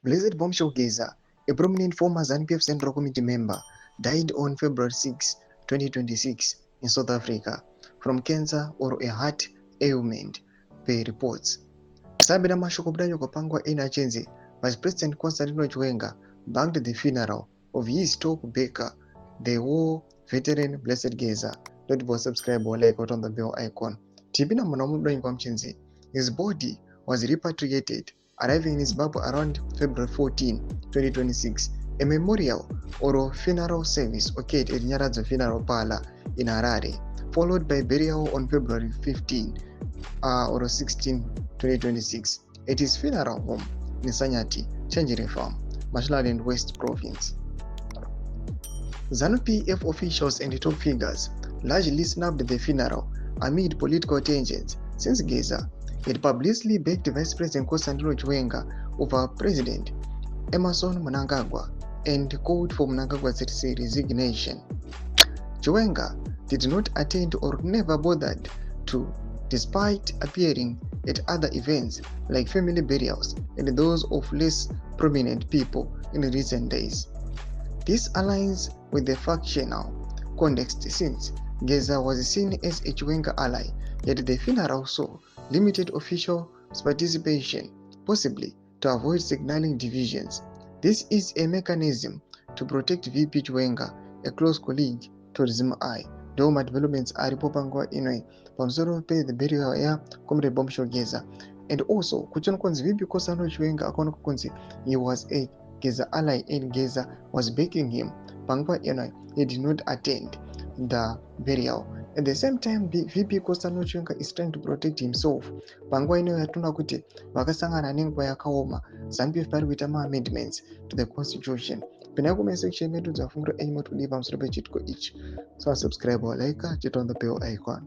Blessed Bombshell Geza, a prominent former ZANU-PF Central Committee member, died on February 6, 2026 in South Africa from cancer or a heart ailment, per reports. Sabina mashoko kudai kupangwa ena achenzi, Vice President Constantino Chiwenga banked the funeral of his top backer, the war veteran Blessed Geza. Don't forget subscribe or like on the bell icon. Tibina Monamudo Nkwamchenzi. His body was repatriated, arriving in Zimbabwe around February 14, 2026. A memorial or funeral service occurred at Nyaradzo Funeral Parlor in Harare, followed by burial on February 15 or 16, 2026 at his funeral home in Sanyati, Chenjere Farm, Mashonaland West Province. ZANU-PF officials and top figures largely snubbed the funeral amid political tensions since Geza had publicly backed Vice President Constantino Chiwenga over President Emmerson Mnangagwa and called for Mnangagwa's resignation. Chiwenga did not attend or never bothered to, despite appearing at other events like family burials and those of less prominent people in recent days. This aligns with the factional context since Geza was seen as a Chiwenga ally, yet the funeral saw limited official participation, possibly to avoid signaling divisions. This is a mechanism to protect VP Chiwenga, a close colleague to ZimI. Doma developments aripo panguva ino pamusoro the burial yaComrade Bombshell Geza, and also kuchiona kunzi VP Constantino Chiwenga akaona kunzi he was a Geza ally and Geza was backing him. Panguva ino he did not attend the burial. At the same time, VP Constantino Chiwenga is trying to protect himself. Panguva ino yatona kuti vakasangana nenguva yakaoma, ZANU-PF vari kuita amendments to the constitution. Pinai comment section medu dzafungiro enyu motodiva pamusoro pechitiko ichi. So subscribe or like, hit on the bell icon.